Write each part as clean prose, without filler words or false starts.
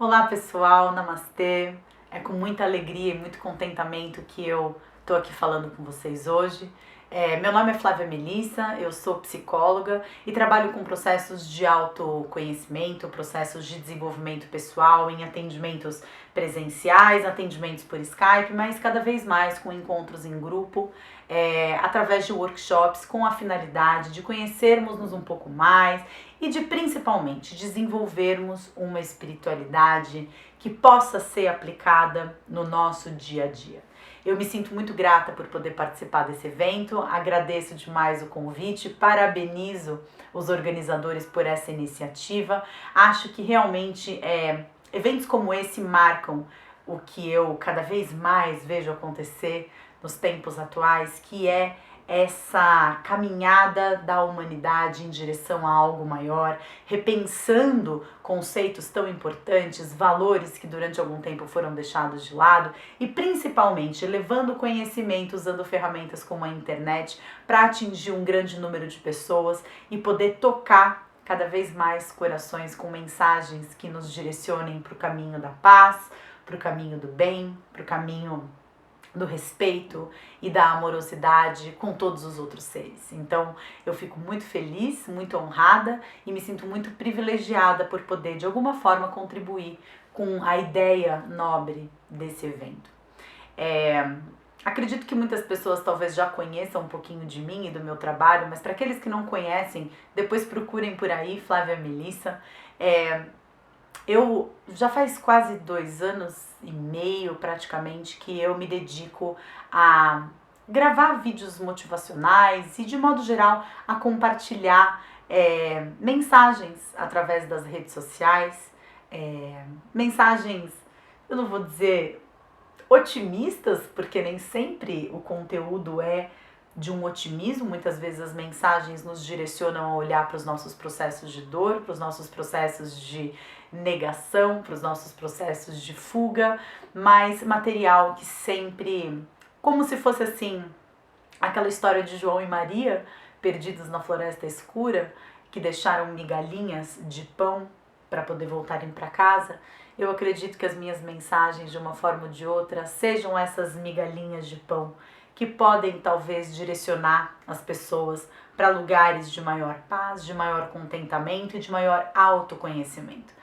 Olá pessoal, namastê. É com muita alegria e muito contentamento que eu tô aqui falando com vocês hoje. Meu nome é Flávia Melissa, eu sou psicóloga e trabalho com processos de autoconhecimento, processos de desenvolvimento pessoal em atendimentos presenciais, atendimentos por Skype, mas cada vez mais com encontros em grupo, através de workshops com a finalidade de conhecermos-nos um pouco mais e de principalmente desenvolvermos uma espiritualidade que possa ser aplicada no nosso dia a dia. Eu me sinto muito grata por poder participar desse evento, agradeço demais o convite, parabenizo os organizadores por essa iniciativa. Acho que realmente eventos como esse marcam o que eu cada vez mais vejo acontecer nos tempos atuais, que é essa caminhada da humanidade em direção a algo maior, repensando conceitos tão importantes, valores que durante algum tempo foram deixados de lado e principalmente levando conhecimento usando ferramentas como a internet para atingir um grande número de pessoas e poder tocar cada vez mais corações com mensagens que nos direcionem para o caminho da paz, para o caminho do bem, para o caminho do respeito e da amorosidade com todos os outros seres. Então, eu fico muito feliz, muito honrada e me sinto muito privilegiada por poder, de alguma forma, contribuir com a ideia nobre desse evento. Acredito que muitas pessoas talvez já conheçam um pouquinho de mim e do meu trabalho, mas para aqueles que não conhecem, depois procurem por aí, Flávia Melissa. Eu já faz quase 2 anos e meio praticamente que eu me dedico a gravar vídeos motivacionais e de modo geral a compartilhar mensagens através das redes sociais, mensagens, eu não vou dizer otimistas, porque nem sempre o conteúdo é de um otimismo, muitas vezes as mensagens nos direcionam a olhar para os nossos processos de dor, para os nossos processos de negação, para os nossos processos de fuga, mas material que sempre, como se fosse assim, aquela história de João e Maria, perdidos na floresta escura, que deixaram migalhinhas de pão para poder voltarem para casa. Eu acredito que as minhas mensagens, de uma forma ou de outra, sejam essas migalhinhas de pão que podem talvez direcionar as pessoas para lugares de maior paz, de maior contentamento e de maior autoconhecimento.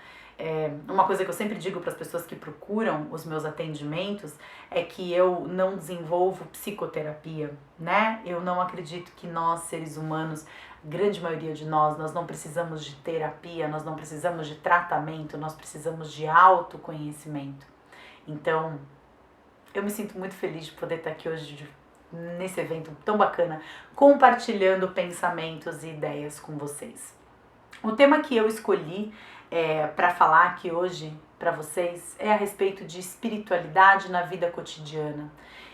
Uma coisa que eu sempre digo para as pessoas que procuram os meus atendimentos é que eu não desenvolvo psicoterapia, né? Eu não acredito que nós, seres humanos, grande maioria de nós não precisamos de terapia, nós não precisamos de tratamento, nós precisamos de autoconhecimento. Então, eu me sinto muito feliz de poder estar aqui hoje nesse evento tão bacana, compartilhando pensamentos e ideias com vocês. O tema que eu escolhi para falar aqui hoje para vocês é a respeito de espiritualidade na vida cotidiana.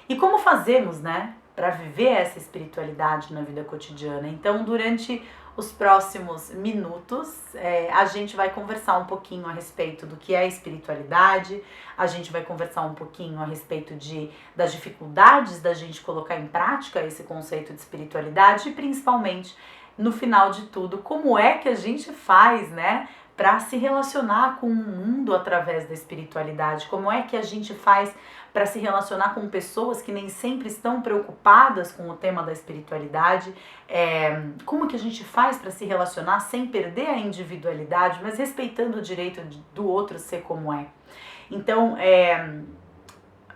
E como fazemos, né, para viver essa espiritualidade na vida cotidiana. Então, durante os próximos minutos, a gente vai conversar um pouquinho a respeito do que é espiritualidade, a gente vai conversar um pouquinho a respeito das dificuldades da gente colocar em prática esse conceito de espiritualidade e, principalmente, no final de tudo, como é que a gente faz, né, para se relacionar com o mundo através da espiritualidade, como é que a gente faz para se relacionar com pessoas que nem sempre estão preocupadas com o tema da espiritualidade, como que a gente faz para se relacionar sem perder a individualidade, mas respeitando o direito do outro ser como é. Então,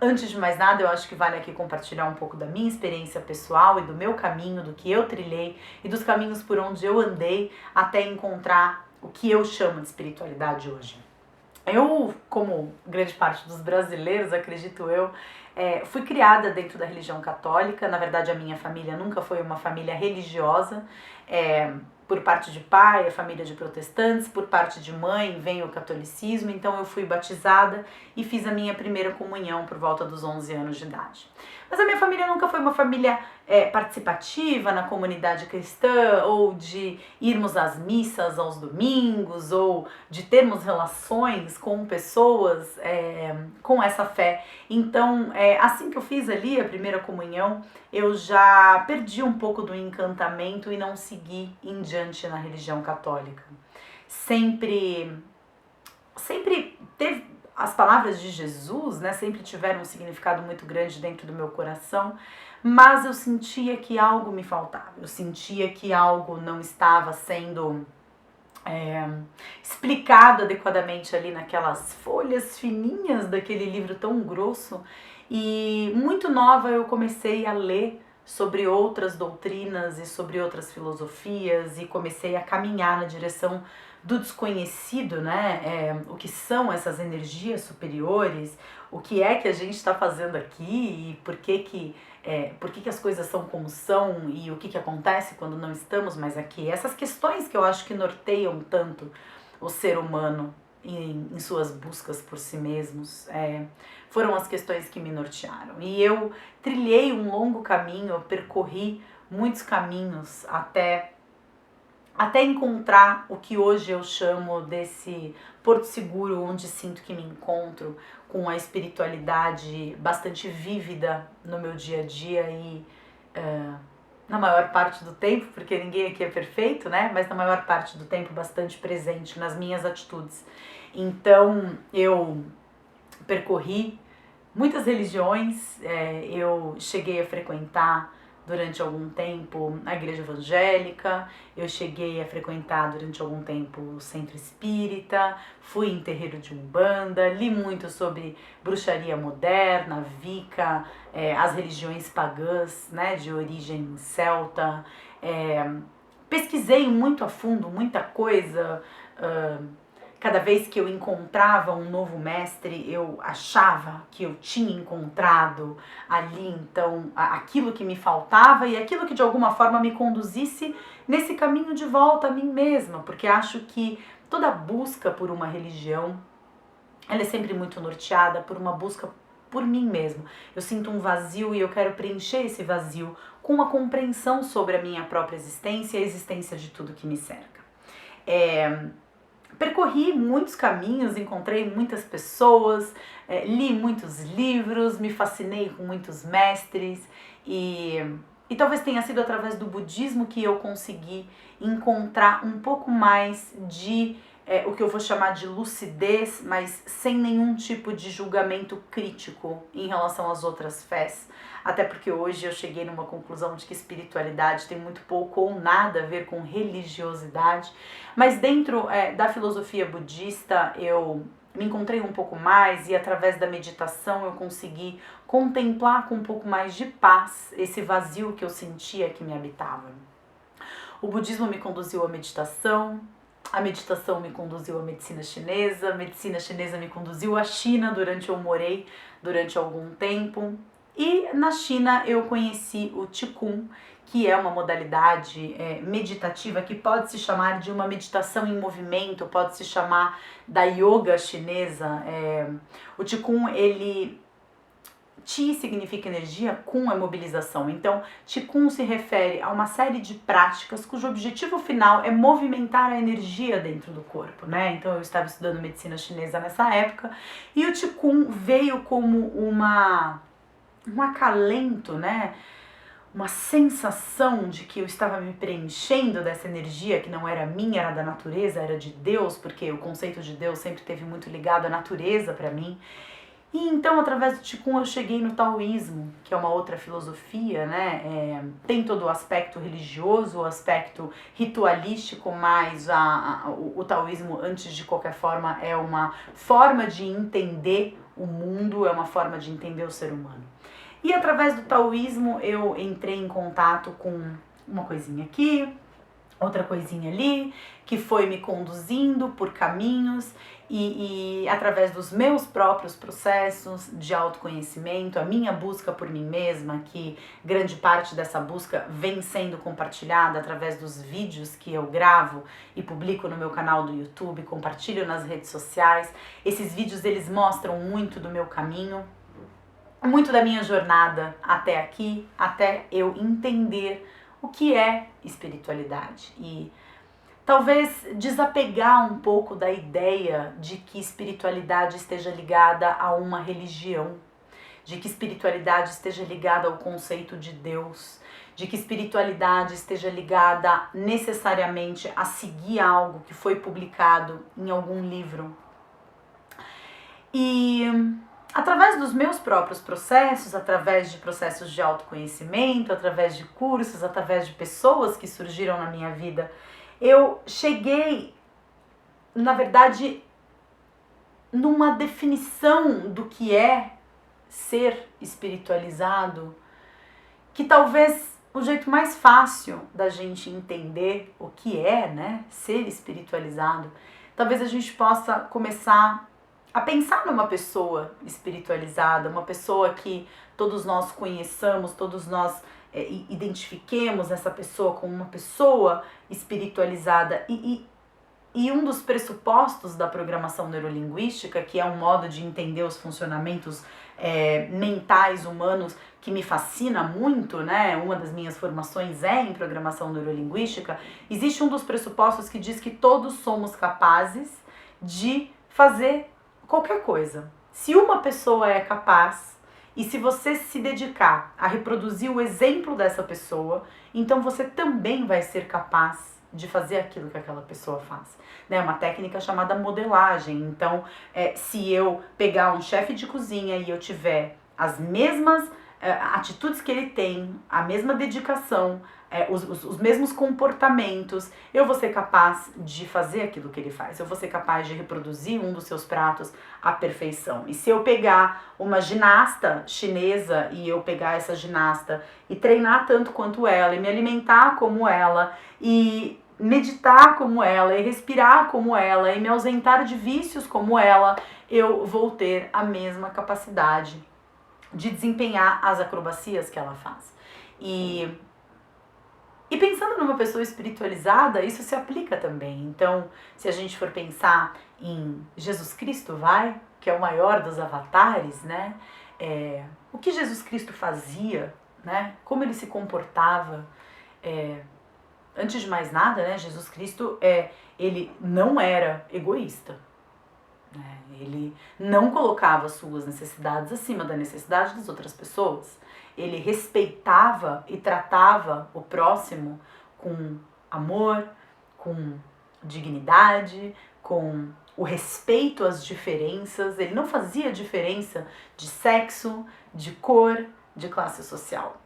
antes de mais nada, eu acho que vale aqui compartilhar um pouco da minha experiência pessoal e do meu caminho, do que eu trilhei e dos caminhos por onde eu andei até encontrar o que eu chamo de espiritualidade hoje. Eu, como grande parte dos brasileiros, acredito eu, fui criada dentro da religião católica. Na verdade, a minha família nunca foi uma família religiosa. Por parte de pai, a família de protestantes, por parte de mãe vem o catolicismo, então eu fui batizada e fiz a minha primeira comunhão por volta dos 11 anos de idade. Mas a minha família nunca foi uma família participativa na comunidade cristã, ou de irmos às missas aos domingos, ou de termos relações com pessoas com essa fé. Então, assim que eu fiz ali a primeira comunhão, eu já perdi um pouco do encantamento e não segui em diante na religião católica. Sempre sempre teve as palavras de Jesus, né, sempre tiveram um significado muito grande dentro do meu coração, mas eu sentia que algo me faltava, eu sentia que algo não estava sendo explicado adequadamente ali naquelas folhas fininhas daquele livro tão grosso. E muito nova eu comecei a ler sobre outras doutrinas e sobre outras filosofias e comecei a caminhar na direção do desconhecido, né? O que são essas energias superiores, o que é que a gente está fazendo aqui e por que as coisas são como são e o que acontece quando não estamos mais aqui. Essas questões que eu acho que norteiam tanto o ser humano em suas buscas por si mesmos, foram as questões que me nortearam. E eu trilhei um longo caminho, eu percorri muitos caminhos até encontrar o que hoje eu chamo desse porto seguro, onde sinto que me encontro com a espiritualidade bastante vívida no meu dia a dia e na maior parte do tempo, porque ninguém aqui é perfeito, né? Mas na maior parte do tempo bastante presente nas minhas atitudes. Então eu percorri muitas religiões, eu cheguei a frequentar durante algum tempo a igreja evangélica, eu cheguei a frequentar durante algum tempo o centro espírita, fui em terreiro de umbanda, li muito sobre bruxaria moderna, Wicca, as religiões pagãs, né, de origem celta, pesquisei muito a fundo, muita coisa. Cada vez que eu encontrava um novo mestre, eu achava que eu tinha encontrado ali, então, aquilo que me faltava e aquilo que de alguma forma me conduzisse nesse caminho de volta a mim mesma, porque acho que toda busca por uma religião, ela é sempre muito norteada por uma busca por mim mesmo. Eu sinto um vazio e eu quero preencher esse vazio com uma compreensão sobre a minha própria existência e a existência de tudo que me cerca. Percorri muitos caminhos, encontrei muitas pessoas, li muitos livros, me fascinei com muitos mestres e talvez tenha sido através do budismo que eu consegui encontrar um pouco mais de o que eu vou chamar de lucidez, mas sem nenhum tipo de julgamento crítico em relação às outras fés. Até porque hoje eu cheguei numa conclusão de que espiritualidade tem muito pouco ou nada a ver com religiosidade, mas dentro da filosofia budista eu me encontrei um pouco mais e através da meditação eu consegui contemplar com um pouco mais de paz esse vazio que eu sentia que me habitava. O budismo me conduziu à meditação, a meditação me conduziu à medicina chinesa, a medicina chinesa me conduziu à China, eu morei durante algum tempo. E na China eu conheci o Qigong, que é uma modalidade meditativa que pode se chamar de uma meditação em movimento, pode se chamar da yoga chinesa. O Qigong, ele... Qi significa energia, Kung é mobilização. Então, Qigong se refere a uma série de práticas cujo objetivo final é movimentar a energia dentro do corpo, né? Então, eu estava estudando medicina chinesa nessa época e o Qigong veio como um acalento, né? Uma sensação de que eu estava me preenchendo dessa energia que não era minha, era da natureza, era de Deus, porque o conceito de Deus sempre esteve muito ligado à natureza para mim. E então, através do Qigong, eu cheguei no taoísmo, que é uma outra filosofia, né? Tem todo o aspecto religioso, o aspecto ritualístico, mas o taoísmo, antes de qualquer forma, é uma forma de entender o mundo, é uma forma de entender o ser humano. E através do taoísmo, eu entrei em contato com uma coisinha aqui, outra coisinha ali, que foi me conduzindo por caminhos e através dos meus próprios processos de autoconhecimento, a minha busca por mim mesma, que grande parte dessa busca vem sendo compartilhada através dos vídeos que eu gravo e publico no meu canal do YouTube, compartilho nas redes sociais. Esses vídeos, eles mostram muito do meu caminho, muito da minha jornada até aqui, até eu entender o que é espiritualidade e talvez desapegar um pouco da ideia de que espiritualidade esteja ligada a uma religião, de que espiritualidade esteja ligada ao conceito de Deus, de que espiritualidade esteja ligada necessariamente a seguir algo que foi publicado em algum livro, E através dos meus próprios processos, através de processos de autoconhecimento, através de cursos, através de pessoas que surgiram na minha vida, eu cheguei, na verdade, numa definição do que é ser espiritualizado, que talvez o jeito mais fácil da gente entender o que é, né, ser espiritualizado, talvez a gente possa começar a pensar numa pessoa espiritualizada, uma pessoa que todos nós conheçamos, todos nós identifiquemos essa pessoa como uma pessoa espiritualizada. E um dos pressupostos da programação neurolinguística, que é um modo de entender os funcionamentos mentais humanos que me fascina muito, né? Uma das minhas formações é em programação neurolinguística. Existe um dos pressupostos que diz que todos somos capazes de fazer qualquer coisa. Se uma pessoa é capaz e se você se dedicar a reproduzir o exemplo dessa pessoa, então você também vai ser capaz de fazer aquilo que aquela pessoa faz. É uma técnica chamada modelagem. Então, se eu pegar um chefe de cozinha e eu tiver as mesmas atitudes que ele tem, a mesma dedicação, os mesmos comportamentos, eu vou ser capaz de fazer aquilo que ele faz. Eu vou ser capaz de reproduzir um dos seus pratos à perfeição. E se eu pegar uma ginasta chinesa e eu pegar essa ginasta e treinar tanto quanto ela, e me alimentar como ela, e meditar como ela, e respirar como ela, e me ausentar de vícios como ela, eu vou ter a mesma capacidade de desempenhar as acrobacias que ela faz. E pensando numa pessoa espiritualizada, isso se aplica também. Então, se a gente for pensar em Jesus Cristo, que é o maior dos avatares, né? O que Jesus Cristo fazia, né? Como ele se comportava. Antes de mais nada, né? Jesus Cristo, ele não era egoísta. Ele não colocava suas necessidades acima da necessidade das outras pessoas. Ele respeitava e tratava o próximo com amor, com dignidade, com o respeito às diferenças. Ele não fazia diferença de sexo, de cor, de classe social.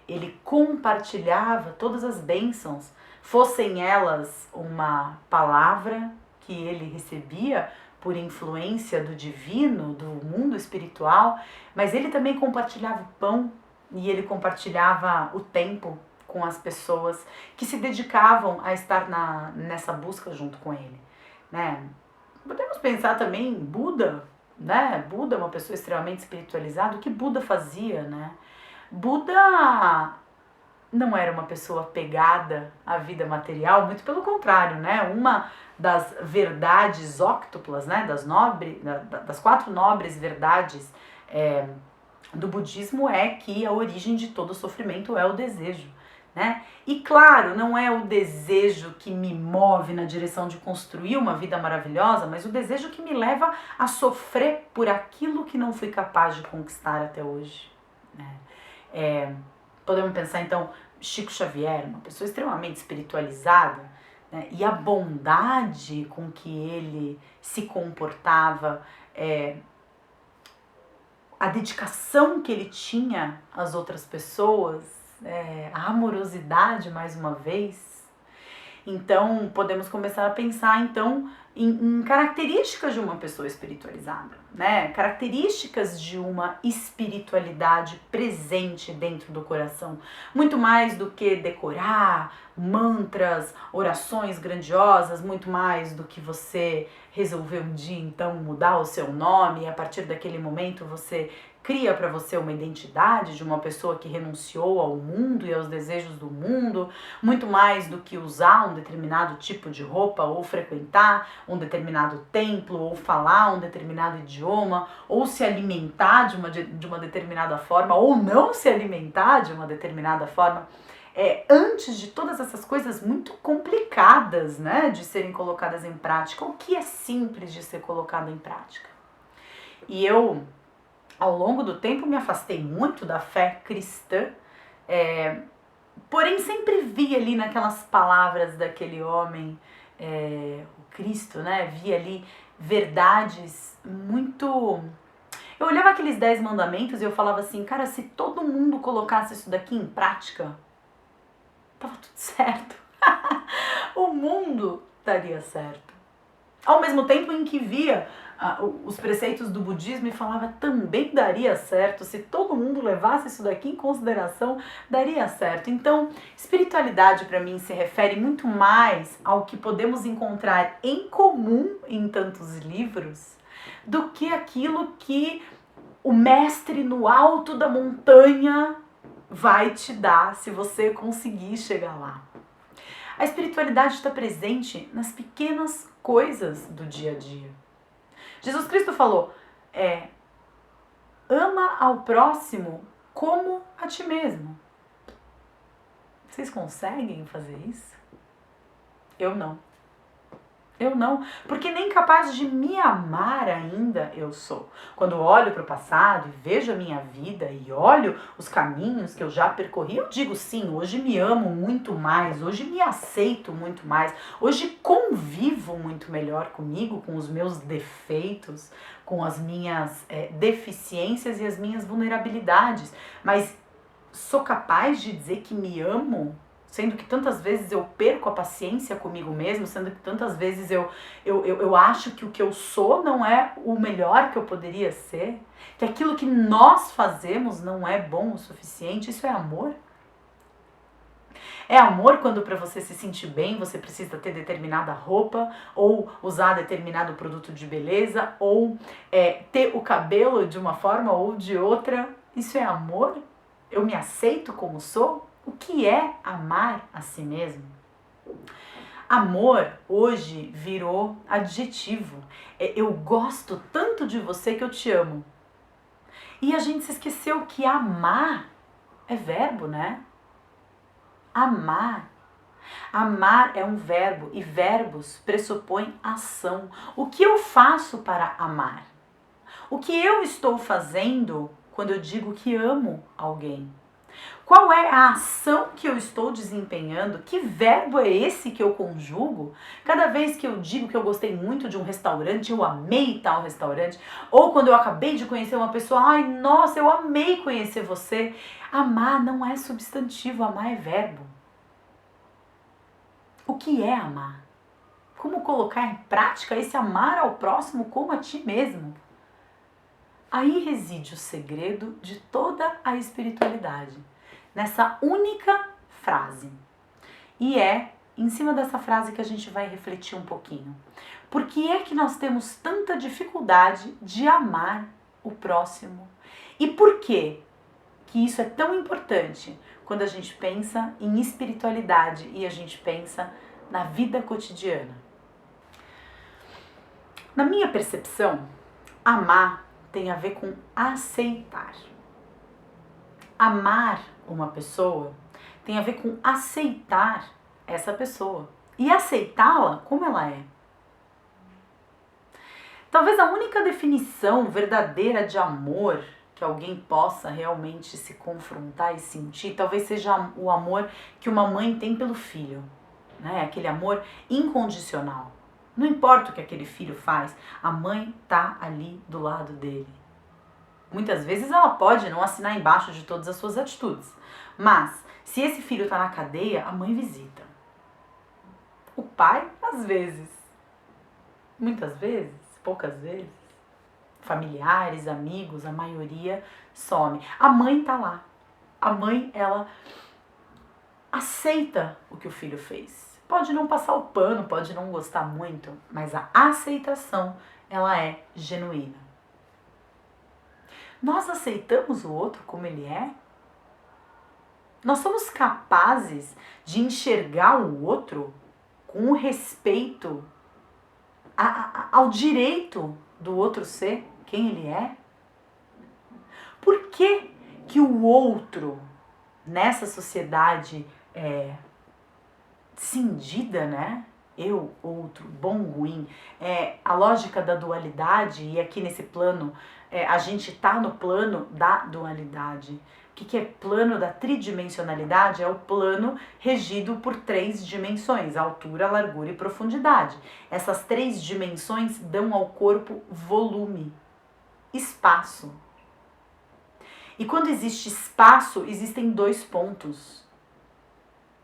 Ele compartilhava todas as bênçãos, fossem elas uma palavra que ele recebia por influência do divino, do mundo espiritual, mas ele também compartilhava o pão e ele compartilhava o tempo com as pessoas que se dedicavam a estar nessa busca junto com ele, né? Podemos pensar também em Buda, né? Buda é uma pessoa extremamente espiritualizada. O que Buda fazia, né? Buda não era uma pessoa apegada à vida material, muito pelo contrário, né? Uma das verdades óctuplas, né? Das 4 nobres verdades do budismo é que a origem de todo sofrimento é o desejo, né? E claro, não é o desejo que me move na direção de construir uma vida maravilhosa, mas o desejo que me leva a sofrer por aquilo que não fui capaz de conquistar até hoje, né? Podemos pensar então Chico Xavier, uma pessoa extremamente espiritualizada, né? E a bondade com que ele se comportava, a dedicação que ele tinha às outras pessoas, a amorosidade mais uma vez. Então podemos começar a pensar então em características de uma pessoa espiritualizada, né? Características de uma espiritualidade presente dentro do coração. Muito mais do que decorar mantras, orações grandiosas, muito mais do que você resolver um dia então mudar o seu nome e a partir daquele momento você cria para você uma identidade de uma pessoa que renunciou ao mundo e aos desejos do mundo, muito mais do que usar um determinado tipo de roupa ou frequentar um determinado templo ou falar um determinado idioma ou se alimentar de uma determinada forma ou não se alimentar de uma determinada forma. Antes de todas essas coisas muito complicadas, né, de serem colocadas em prática, o que é simples de ser colocado em prática. E eu, ao longo do tempo, me afastei muito da fé cristã, porém sempre vi ali naquelas palavras daquele homem o Cristo, né, via ali verdades muito... Eu olhava aqueles 10 mandamentos e eu falava assim, cara, se todo mundo colocasse isso daqui em prática, tava tudo certo. O mundo daria certo. Ao mesmo tempo em que via os preceitos do budismo e falava também daria certo, se todo mundo levasse isso daqui em consideração, daria certo. Então, espiritualidade para mim se refere muito mais ao que podemos encontrar em comum em tantos livros do que aquilo que o mestre no alto da montanha vai te dar se você conseguir chegar lá. A espiritualidade está presente nas pequenas coisas do dia a dia. Jesus Cristo falou, ama ao próximo como a ti mesmo. Vocês conseguem fazer isso? Eu não. Eu não, porque nem capaz de me amar ainda eu sou. Quando olho para o passado e vejo a minha vida e olho os caminhos que eu já percorri, eu digo sim, hoje me amo muito mais, hoje me aceito muito mais, hoje convivo muito melhor comigo, com os meus defeitos, com as minhas deficiências e as minhas vulnerabilidades. Mas sou capaz de dizer que me amo? Sendo que tantas vezes eu perco a paciência comigo mesmo, sendo que tantas vezes eu acho que o que eu sou não é o melhor que eu poderia ser, que aquilo que nós fazemos não é bom o suficiente. Isso é amor? É amor quando para você se sentir bem você precisa ter determinada roupa, ou usar determinado produto de beleza, ou ter o cabelo de uma forma ou de outra. Isso é amor? Eu me aceito como sou? O que é amar a si mesmo? Amor hoje virou adjetivo. Eu gosto tanto de você que eu te amo. E a gente se esqueceu que amar é verbo, né? Amar. Amar é um verbo e verbos pressupõem ação. O que eu faço para amar? O que eu estou fazendo quando eu digo que amo alguém? Qual é a ação que eu estou desempenhando? Que verbo é esse que eu conjugo? Cada vez que eu digo que eu gostei muito de um restaurante, eu amei tal restaurante, ou quando eu acabei de conhecer uma pessoa, ai, nossa, eu amei conhecer você. Amar não é substantivo, amar é verbo. O que é amar? Como colocar em prática esse amar ao próximo como a ti mesmo? Aí reside o segredo de toda a espiritualidade, nessa única frase. E é em cima dessa frase que a gente vai refletir um pouquinho. Por que é que nós temos tanta dificuldade de amar o próximo? E por que isso é tão importante quando a gente pensa em espiritualidade e a gente pensa na vida cotidiana? Na minha percepção, amar tem a ver com aceitar. Amar uma pessoa tem a ver com aceitar essa pessoa e aceitá-la como ela é. Talvez a única definição verdadeira de amor que alguém possa realmente se confrontar e sentir, talvez seja o amor que uma mãe tem pelo filho, né? Aquele amor incondicional. Não importa o que aquele filho faz, a mãe tá ali do lado dele. Muitas vezes ela pode não assinar embaixo de todas as suas atitudes, mas se esse filho está na cadeia, a mãe visita. O pai, às vezes. Muitas vezes, poucas vezes. Familiares, amigos, a maioria some. A mãe tá lá. A mãe, ela aceita o que o filho fez. Pode não passar o pano, pode não gostar muito, mas a aceitação, ela é genuína. Nós aceitamos o outro como ele é? Nós somos capazes de enxergar o outro com o respeito ao direito do outro ser quem ele é? Por que que o outro, nessa sociedade cindida, né? Eu, outro, bom, ruim, a lógica da dualidade, e aqui nesse plano, a gente tá no plano da dualidade, que é plano da tridimensionalidade? É o plano regido por 3 dimensões, altura, largura e profundidade. Essas 3 dimensões dão ao corpo volume, espaço. E quando existe espaço, existem 2 pontos.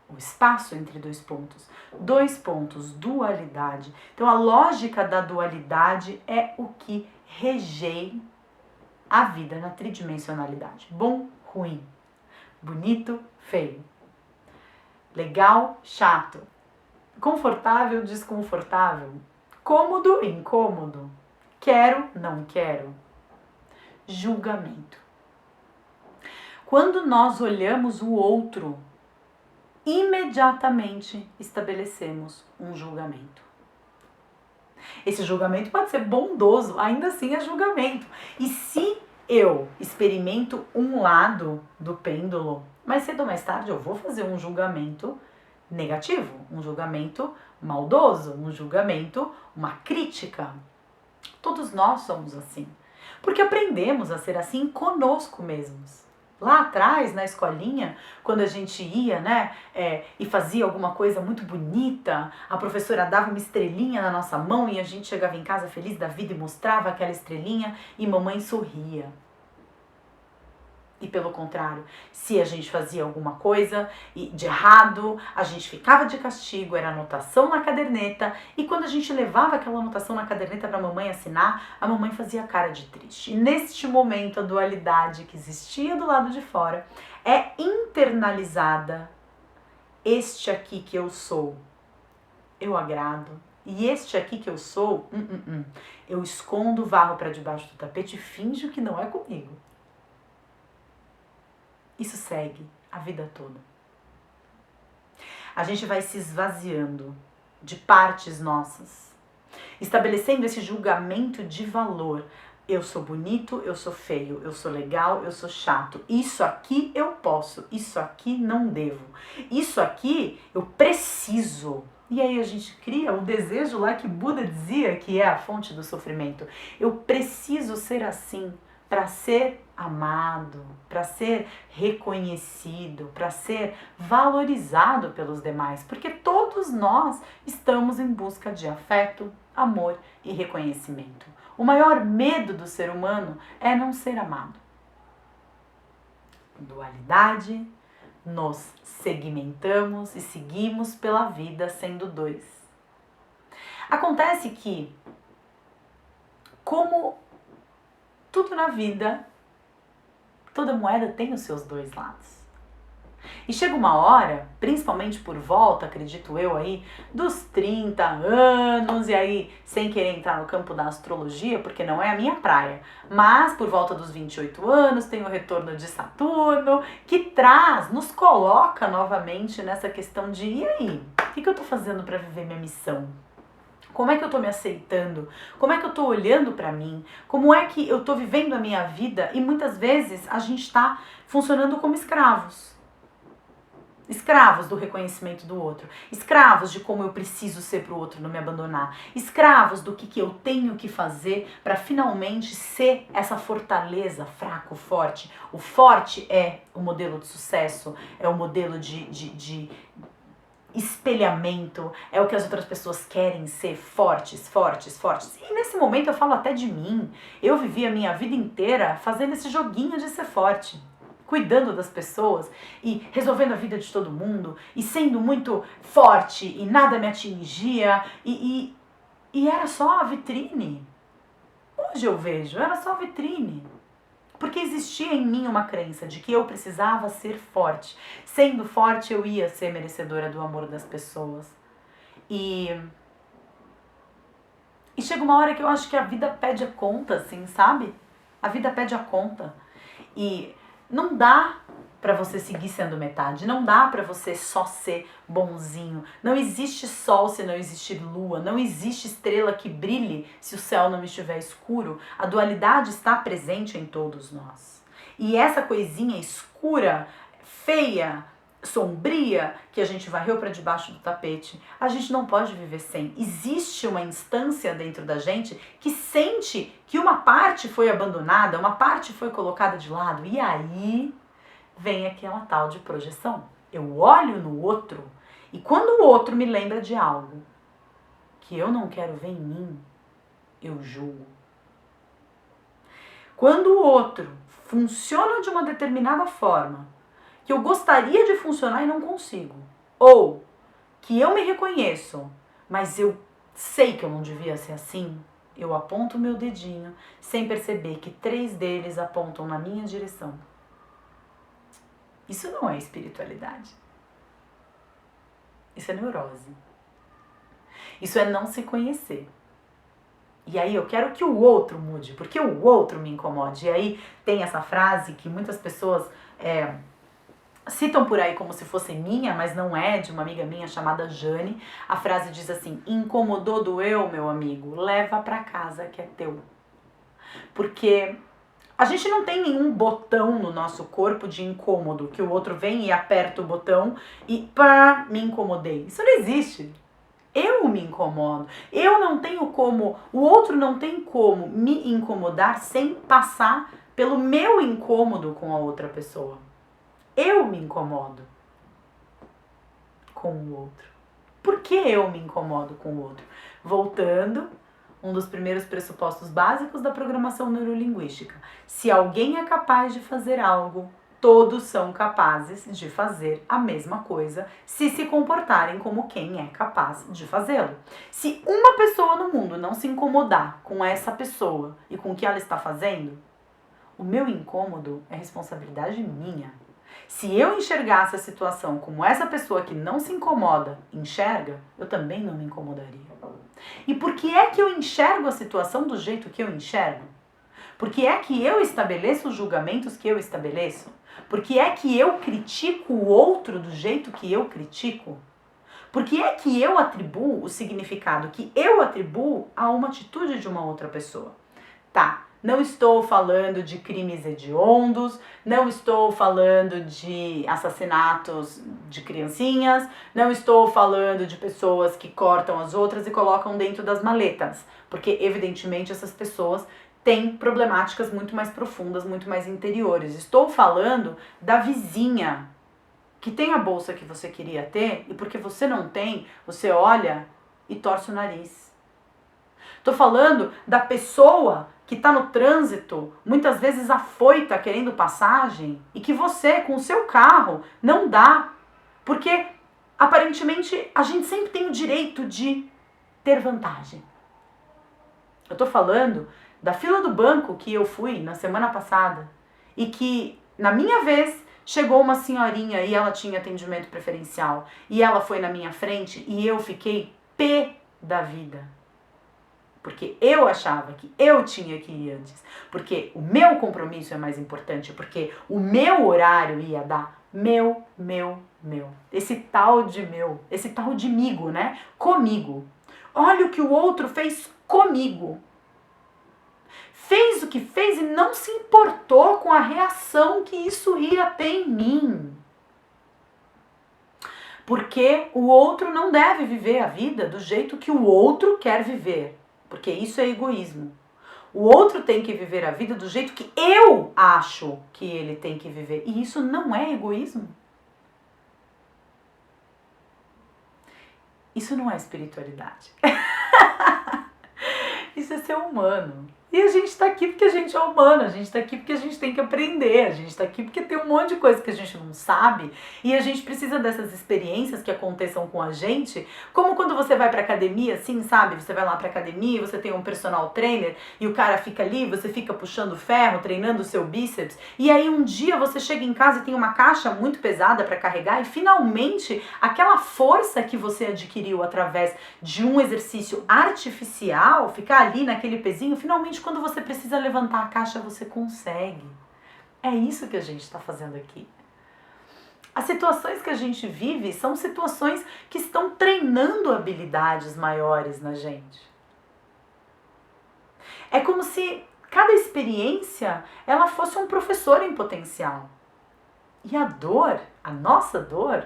O espaço entre 2 pontos. 2 pontos, dualidade. Então a lógica da dualidade é o que rege a vida na tridimensionalidade. Bom, ruim. Bonito, feio. Legal, chato. Confortável, desconfortável. Cômodo, incômodo. Quero, não quero. Julgamento. Quando nós olhamos o outro, imediatamente estabelecemos um julgamento. Esse julgamento pode ser bondoso, ainda assim é julgamento. E se eu experimento um lado do pêndulo, mais cedo ou mais tarde eu vou fazer um julgamento negativo, um julgamento maldoso, um julgamento, uma crítica. Todos nós somos assim, porque aprendemos a ser assim conosco mesmos. Lá atrás, na escolinha, quando a gente ia, e fazia alguma coisa muito bonita, a professora dava uma estrelinha na nossa mão e a gente chegava em casa feliz da vida e mostrava aquela estrelinha e mamãe sorria. E pelo contrário, se a gente fazia alguma coisa de errado, a gente ficava de castigo, era anotação na caderneta, e quando a gente levava aquela anotação na caderneta para a mamãe assinar, a mamãe fazia cara de triste. E neste momento a dualidade que existia do lado de fora é internalizada. Este aqui que eu sou, eu agrado. E este aqui que eu sou, eu escondo, varro para debaixo do tapete e finjo que não é comigo. Isso segue a vida toda. A gente vai se esvaziando de partes nossas, estabelecendo esse julgamento de valor. Eu sou bonito, eu sou feio, eu sou legal, eu sou chato. Isso aqui eu posso, isso aqui não devo. Isso aqui eu preciso. E aí a gente cria o desejo lá que Buda dizia que é a fonte do sofrimento. Eu preciso ser assim para ser amado, para ser reconhecido, para ser valorizado pelos demais, porque todos nós estamos em busca de afeto, amor e reconhecimento. O maior medo do ser humano é não ser amado. Dualidade, nos segmentamos e seguimos pela vida sendo 2. Acontece que, como tudo na vida, toda moeda tem os seus 2 lados. E chega uma hora, principalmente por volta, acredito eu aí, dos 30 anos, e aí sem querer entrar no campo da astrologia, porque não é a minha praia, mas por volta dos 28 anos tem o retorno de Saturno, que nos coloca novamente nessa questão de, e aí, o que eu tô fazendo para viver minha missão? Como é que eu tô me aceitando? Como é que eu tô olhando pra mim? Como é que eu tô vivendo a minha vida? E muitas vezes a gente tá funcionando como escravos. Escravos do reconhecimento do outro. Escravos de como eu preciso ser pro outro não me abandonar. Escravos do que eu tenho que fazer para finalmente ser essa fortaleza, fraco, forte. O forte é o modelo de sucesso, é o modelo de espelhamento, é o que as outras pessoas querem ser, fortes, fortes, fortes. E nesse momento eu falo até de mim. Eu vivi a minha vida inteira fazendo esse joguinho de ser forte, cuidando das pessoas e resolvendo a vida de todo mundo e sendo muito forte e nada me atingia e era só a vitrine. Hoje eu vejo, era só a vitrine. Porque existia em mim uma crença de que eu precisava ser forte. Sendo forte, eu ia ser merecedora do amor das pessoas. E chega uma hora que eu acho que a vida pede a conta, assim, sabe? A vida pede a conta. E não dá pra você seguir sendo metade. Não dá pra você só ser bonzinho. Não existe sol se não existir lua. Não existe estrela que brilhe se o céu não estiver escuro. A dualidade está presente em todos nós. E essa coisinha escura, feia, sombria, que a gente varreu para debaixo do tapete, a gente não pode viver sem. Existe uma instância dentro da gente que sente que uma parte foi abandonada, uma parte foi colocada de lado. E aí vem aquela tal de projeção. Eu olho no outro e quando o outro me lembra de algo que eu não quero ver em mim, eu julgo. Quando o outro funciona de uma determinada forma, que eu gostaria de funcionar e não consigo, ou que eu me reconheço, mas eu sei que eu não devia ser assim, eu aponto o meu dedinho sem perceber que 3 deles apontam na minha direção. Isso não é espiritualidade. Isso é neurose. Isso é não se conhecer. E aí eu quero que o outro mude, porque o outro me incomode. E aí tem essa frase que muitas pessoas citam por aí como se fosse minha, mas não é, de uma amiga minha chamada Jane. A frase diz assim: incomodou, doeu, meu amigo, leva pra casa que é teu. Porque a gente não tem nenhum botão no nosso corpo de incômodo, que o outro vem e aperta o botão e pá, me incomodei. Isso não existe. Eu me incomodo. Eu não tenho como, o outro não tem como me incomodar sem passar pelo meu incômodo com a outra pessoa. Eu me incomodo com o outro. Por que eu me incomodo com o outro? Voltando, um dos primeiros pressupostos básicos da programação neurolinguística. Se alguém é capaz de fazer algo, todos são capazes de fazer a mesma coisa se comportarem como quem é capaz de fazê-lo. Se uma pessoa no mundo não se incomodar com essa pessoa e com o que ela está fazendo, o meu incômodo é responsabilidade minha. Se eu enxergasse a situação como essa pessoa que não se incomoda enxerga, eu também não me incomodaria. E por que é que eu enxergo a situação do jeito que eu enxergo? Por que é que eu estabeleço os julgamentos que eu estabeleço? Por que é que eu critico o outro do jeito que eu critico? Por que é que eu atribuo o significado que eu atribuo a uma atitude de uma outra pessoa? Tá, não estou falando de crimes hediondos, não estou falando de assassinatos de criancinhas, não estou falando de pessoas que cortam as outras e colocam dentro das maletas, porque evidentemente essas pessoas têm problemáticas muito mais profundas, muito mais interiores. Estou falando da vizinha que tem a bolsa que você queria ter e porque você não tem, você olha e torce o nariz. Estou falando da pessoa que está no trânsito, muitas vezes afoita, querendo passagem, e que você, com o seu carro, não dá. Porque, aparentemente, a gente sempre tem o direito de ter vantagem. Eu estou falando da fila do banco que eu fui na semana passada, e que, na minha vez, chegou uma senhorinha e ela tinha atendimento preferencial, e ela foi na minha frente e eu fiquei pé da vida. Porque eu achava que eu tinha que ir antes. Porque o meu compromisso é mais importante. Porque o meu horário ia dar meu. Esse tal de migo, né? Comigo. Olha o que o outro fez comigo. Fez o que fez e não se importou com a reação que isso ia ter em mim. Porque o outro não deve viver a vida do jeito que o outro quer viver. Porque isso é egoísmo. O outro tem que viver a vida do jeito que eu acho que ele tem que viver. E isso não é egoísmo. Isso não é espiritualidade. Isso é ser humano. E a gente tá aqui porque a gente é humano, a gente tá aqui porque a gente tem que aprender, a gente tá aqui porque tem um monte de coisa que a gente não sabe e a gente precisa dessas experiências que aconteçam com a gente, como quando você vai pra academia, assim, sabe? Você vai lá pra academia, você tem um personal trainer e o cara fica ali, você fica puxando ferro, treinando o seu bíceps e aí um dia você chega em casa e tem uma caixa muito pesada pra carregar e finalmente aquela força que você adquiriu através de um exercício artificial, ficar ali naquele pezinho, finalmente quando você precisa levantar a caixa, você consegue. É isso que a gente está fazendo aqui. As situações que a gente vive são situações que estão treinando habilidades maiores na gente. É como se cada experiência ela fosse um professor em potencial. E a dor, a nossa dor,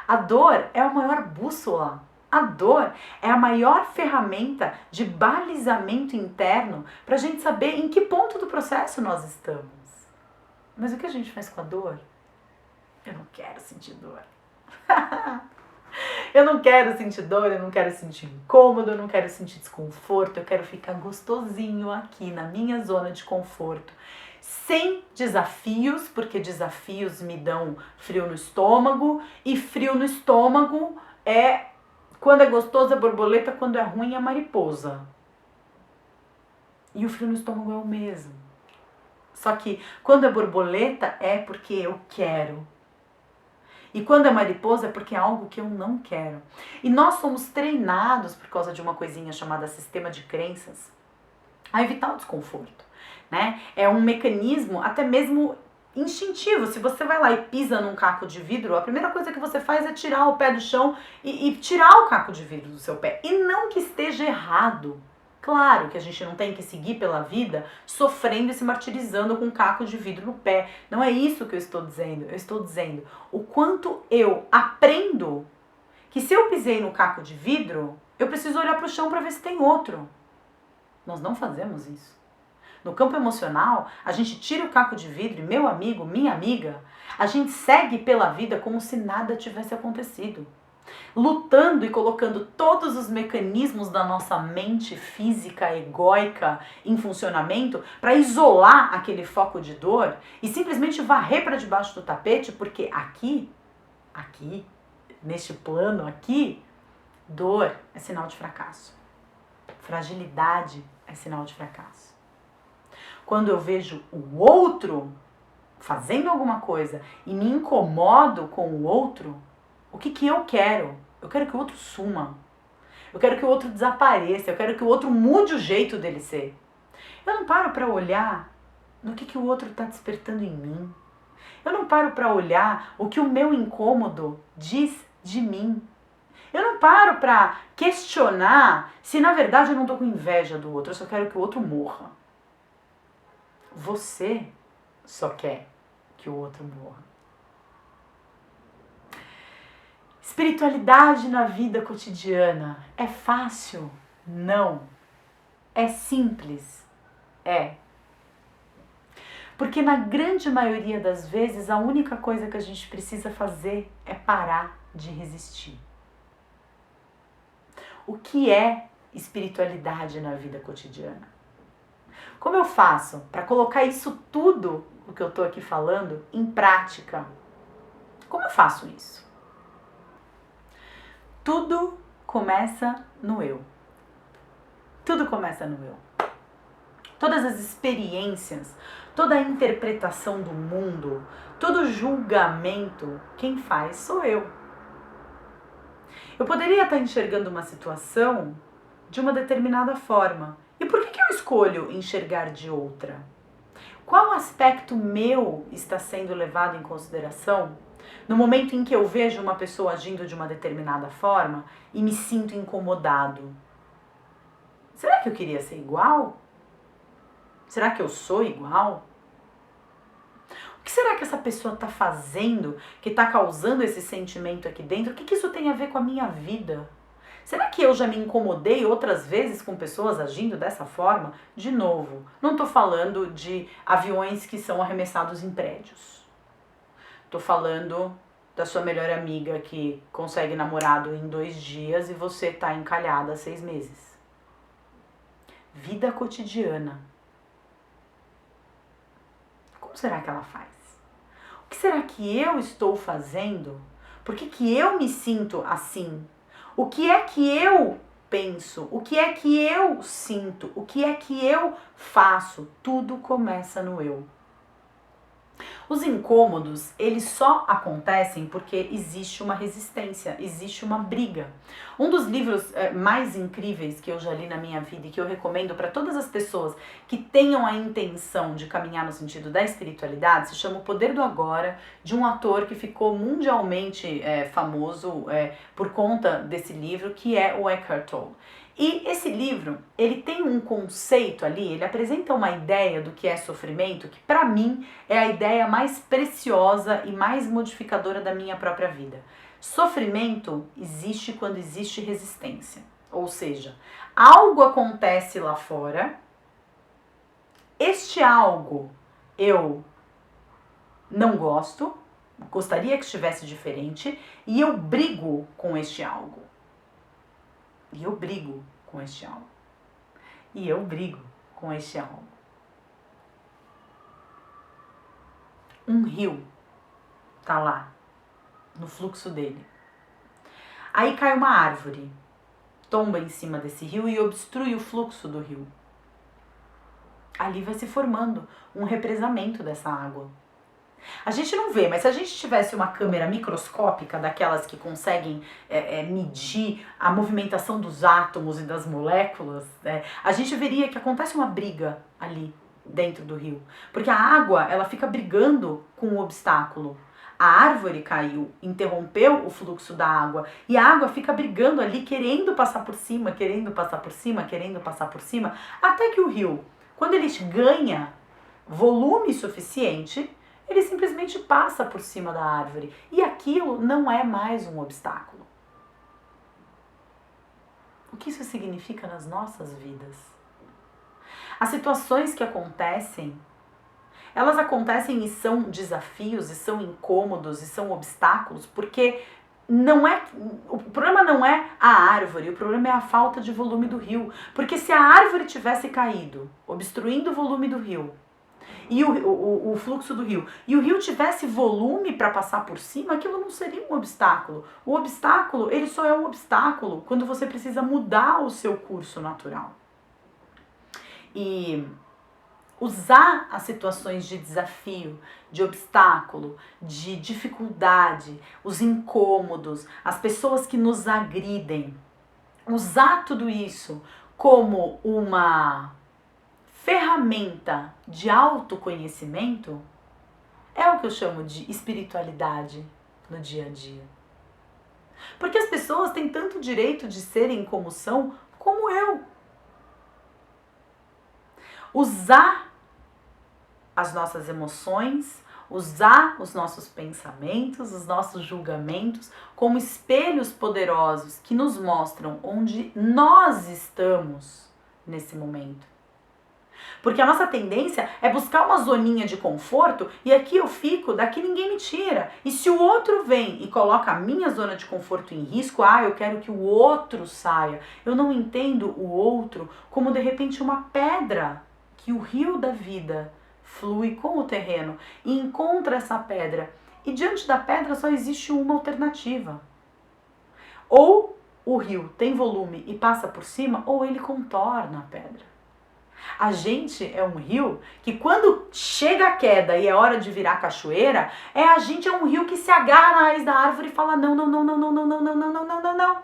a dor é a maior bússola. A dor é a maior ferramenta de balizamento interno para a gente saber em que ponto do processo nós estamos. Mas o que a gente faz com a dor? Eu não quero sentir dor. Eu não quero sentir dor, eu não quero sentir incômodo, eu não quero sentir desconforto, eu quero ficar gostosinho aqui na minha zona de conforto. Sem desafios, porque desafios me dão frio no estômago, e frio no estômago é quando é gostoso é borboleta, quando é ruim é mariposa. E o frio no estômago é o mesmo. Só que quando é borboleta é porque eu quero. E quando é mariposa é porque é algo que eu não quero. E nós somos treinados, por causa de uma coisinha chamada sistema de crenças, a evitar o desconforto, né? É um mecanismo até mesmo instintivo. Se você vai lá e pisa num caco de vidro, a primeira coisa que você faz é tirar o pé do chão e tirar o caco de vidro do seu pé. E não que esteja errado. Claro que a gente não tem que seguir pela vida sofrendo e se martirizando com um caco de vidro no pé. Não é isso que eu estou dizendo. Eu estou dizendo o quanto eu aprendo que se eu pisei no caco de vidro, eu preciso olhar para o chão para ver se tem outro. Nós não fazemos isso. No campo emocional, a gente tira o caco de vidro e meu amigo, minha amiga, a gente segue pela vida como se nada tivesse acontecido. Lutando e colocando todos os mecanismos da nossa mente física, egóica em funcionamento para isolar aquele foco de dor e simplesmente varrer para debaixo do tapete, porque aqui, neste plano aqui, dor é sinal de fracasso. Fragilidade é sinal de fracasso. Quando eu vejo o outro fazendo alguma coisa e me incomodo com o outro, o que eu quero? Eu quero que o outro suma. Eu quero que o outro desapareça. Eu quero que o outro mude o jeito dele ser. Eu não paro para olhar no que o outro está despertando em mim. Eu não paro para olhar o que o meu incômodo diz de mim. Eu não paro para questionar se na verdade eu não estou com inveja do outro. Eu só quero que o outro morra. Você só quer que o outro morra. Espiritualidade na vida cotidiana é fácil? Não. É simples? É. Porque na grande maioria das vezes a única coisa que a gente precisa fazer é parar de resistir. O que é espiritualidade na vida cotidiana? Como eu faço para colocar isso tudo, o que eu estou aqui falando, em prática? Como eu faço isso? Tudo começa no eu. Tudo começa no eu. Todas as experiências, toda a interpretação do mundo, todo julgamento, quem faz sou eu. Eu poderia estar enxergando uma situação de uma determinada forma. E por que eu escolho enxergar de outra? Qual aspecto meu está sendo levado em consideração no momento em que eu vejo uma pessoa agindo de uma determinada forma e me sinto incomodado? Será que eu queria ser igual? Será que eu sou igual? O que será que essa pessoa está fazendo que está causando esse sentimento aqui dentro? O que isso tem a ver com a minha vida? Será que eu já me incomodei outras vezes com pessoas agindo dessa forma? De novo, não estou falando de aviões que são arremessados em prédios. Estou falando da sua melhor amiga que consegue namorado em 2 dias e você está encalhada há 6 meses. Vida cotidiana. Como será que ela faz? O que será que eu estou fazendo? Por que eu me sinto assim? O que é que eu penso? O que é que eu sinto? O que é que eu faço? Tudo começa no eu. Os incômodos, eles só acontecem porque existe uma resistência, existe uma briga. Um dos livros mais incríveis que eu já li na minha vida e que eu recomendo para todas as pessoas que tenham a intenção de caminhar no sentido da espiritualidade se chama O Poder do Agora, de um ator que ficou mundialmente famoso por conta desse livro, que é o Eckhart Tolle. E esse livro, ele tem um conceito ali, ele apresenta uma ideia do que é sofrimento, que para mim é a ideia mais preciosa e mais modificadora da minha própria vida. Sofrimento existe quando existe resistência. Ou seja, algo acontece lá fora, este algo eu não gosto, gostaria que estivesse diferente e eu brigo com este algo. E eu brigo com este algo. E eu brigo com este algo. Um rio tá lá, no fluxo dele. Aí cai uma árvore, tomba em cima desse rio e obstrui o fluxo do rio. Ali vai se formando um represamento dessa água. A gente não vê, mas se a gente tivesse uma câmera microscópica, daquelas que conseguem medir a movimentação dos átomos e das moléculas, a gente veria que acontece uma briga ali dentro do rio. Porque a água, ela fica brigando com o obstáculo. A árvore caiu, interrompeu o fluxo da água e a água fica brigando ali, querendo passar por cima, querendo passar por cima, querendo passar por cima, até que o rio, quando ele ganha volume suficiente, ele simplesmente passa por cima da árvore e aquilo não é mais um obstáculo. O que isso significa nas nossas vidas? As situações que acontecem, elas acontecem e são desafios, e são incômodos, e são obstáculos, porque o problema não é a árvore, o problema é a falta de volume do rio. Porque se a árvore tivesse caído, obstruindo o volume do rio, e o fluxo do rio, e o rio tivesse volume para passar por cima, aquilo não seria um obstáculo. O obstáculo, ele só é um obstáculo quando você precisa mudar o seu curso natural. E usar as situações de desafio, de obstáculo, de dificuldade, os incômodos, as pessoas que nos agridem, usar tudo isso como uma ferramenta de autoconhecimento é o que eu chamo de espiritualidade no dia a dia. Porque as pessoas têm tanto direito de serem como são, como eu. Usar as nossas emoções, usar os nossos pensamentos, os nossos julgamentos como espelhos poderosos que nos mostram onde nós estamos nesse momento. Porque a nossa tendência é buscar uma zoninha de conforto e aqui eu fico, daqui ninguém me tira. E se o outro vem e coloca a minha zona de conforto em risco, eu quero que o outro saia. Eu não entendo o outro como de repente uma pedra que o rio da vida flui com o terreno e encontra essa pedra. E diante da pedra só existe uma alternativa. Ou o rio tem volume e passa por cima, ou ele contorna a pedra. A gente é um rio que quando chega a queda e é hora de virar cachoeira, a gente é um rio que se agarra na raiz da árvore e fala não, não, não, não, não, não, não, não, não, não, não, não, não.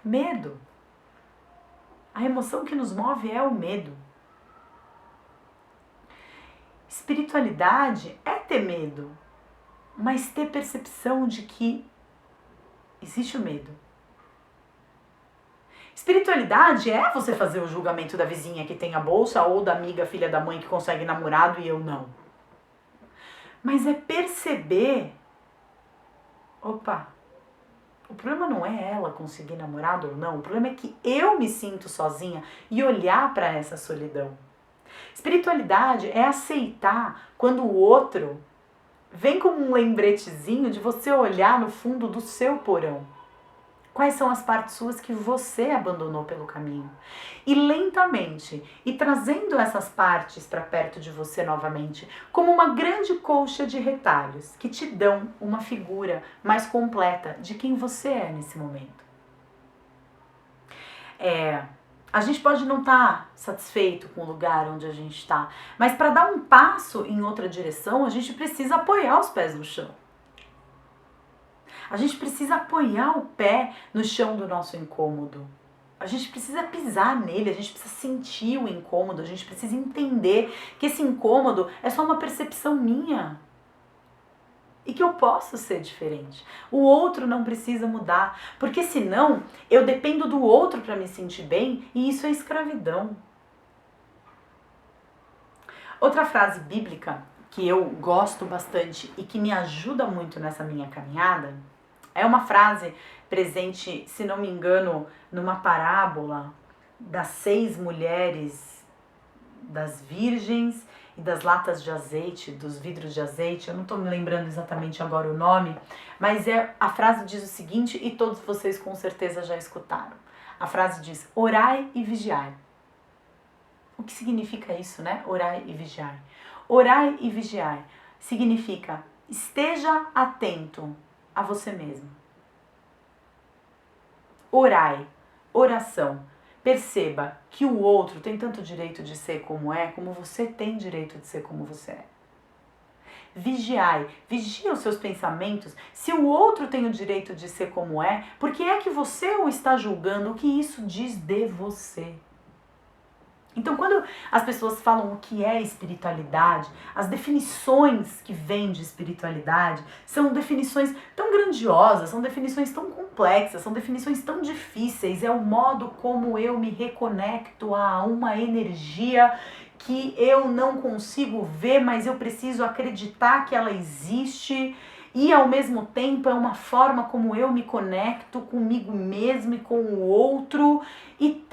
Medo. A emoção que nos move é o medo. Espiritualidade é ter medo, mas ter percepção de que existe o medo. Espiritualidade é você fazer o julgamento da vizinha que tem a bolsa ou da amiga filha da mãe que consegue namorado e eu não. Mas é perceber, opa, o problema não é ela conseguir namorado ou não, o problema é que eu me sinto sozinha e olhar para essa solidão. Espiritualidade é aceitar quando o outro vem como um lembretezinho de você olhar no fundo do seu porão. Quais são as partes suas que você abandonou pelo caminho? E lentamente, e trazendo essas partes para perto de você novamente, como uma grande colcha de retalhos que te dão uma figura mais completa de quem você é nesse momento. A gente pode não estar satisfeito com o lugar onde a gente está, mas para dar um passo em outra direção, a gente precisa apoiar os pés no chão. A gente precisa apoiar o pé no chão do nosso incômodo. A gente precisa pisar nele, a gente precisa sentir o incômodo, a gente precisa entender que esse incômodo é só uma percepção minha. E que eu posso ser diferente. O outro não precisa mudar, porque senão eu dependo do outro para me sentir bem e isso é escravidão. Outra frase bíblica que eu gosto bastante e que me ajuda muito nessa minha caminhada é uma frase presente, se não me engano, numa parábola das 6 mulheres das virgens e das latas de azeite, dos vidros de azeite, eu não estou me lembrando exatamente agora o nome, mas a frase diz o seguinte, e todos vocês com certeza já escutaram. A frase diz, orai e vigiai. O que significa isso, né? Orai e vigiai. Orai e vigiai significa esteja atento a você mesmo. Orai, oração. Perceba que o outro tem tanto direito de ser como é, como você tem direito de ser como você é. Vigiai, vigia os seus pensamentos. Se o outro tem o direito de ser como é, por que é que você o está julgando? O que isso diz de você? Então, quando as pessoas falam o que é espiritualidade, as definições que vêm de espiritualidade são definições tão grandiosas, são definições tão complexas, são definições tão difíceis. É o modo como eu me reconecto a uma energia que eu não consigo ver, mas eu preciso acreditar que ela existe. E ao mesmo tempo é uma forma como eu me conecto comigo mesmo e com o outro. E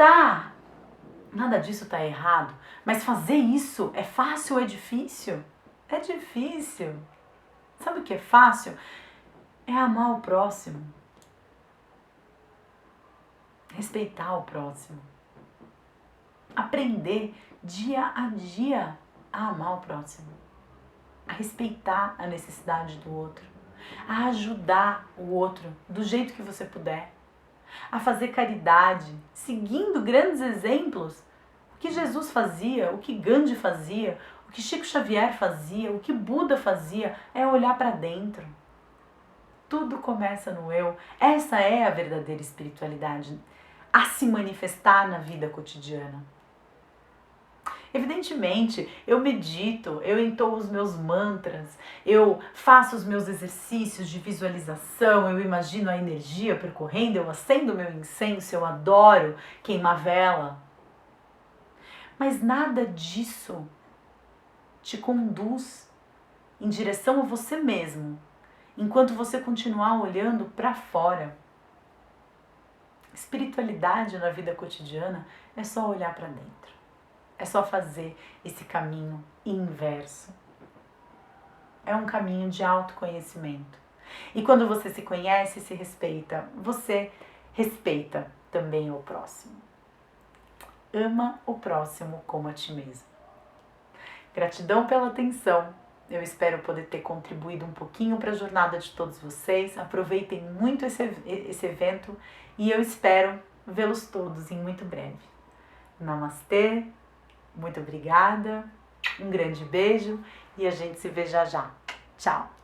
nada disso tá errado, mas fazer isso é fácil ou é difícil? É difícil. Sabe o que é fácil? É amar o próximo. Respeitar o próximo. Aprender dia a dia a amar o próximo. A respeitar a necessidade do outro. A ajudar o outro do jeito que você puder. A fazer caridade, seguindo grandes exemplos. O que Jesus fazia, o que Gandhi fazia, o que Chico Xavier fazia, o que Buda fazia, é olhar para dentro. Tudo começa no eu. Essa é a verdadeira espiritualidade, a se manifestar na vida cotidiana. Evidentemente, eu medito, eu entoo os meus mantras, eu faço os meus exercícios de visualização, eu imagino a energia percorrendo, eu acendo o meu incenso, eu adoro queimar vela. Mas nada disso te conduz em direção a você mesmo, enquanto você continuar olhando para fora. Espiritualidade na vida cotidiana é só olhar para dentro. É só fazer esse caminho inverso. É um caminho de autoconhecimento. E quando você se conhece e se respeita, você respeita também o próximo. Ama o próximo como a ti mesmo. Gratidão pela atenção. Eu espero poder ter contribuído um pouquinho para a jornada de todos vocês. Aproveitem muito esse evento e eu espero vê-los todos em muito breve. Namastê. Muito obrigada, um grande beijo e a gente se vê já já. Tchau!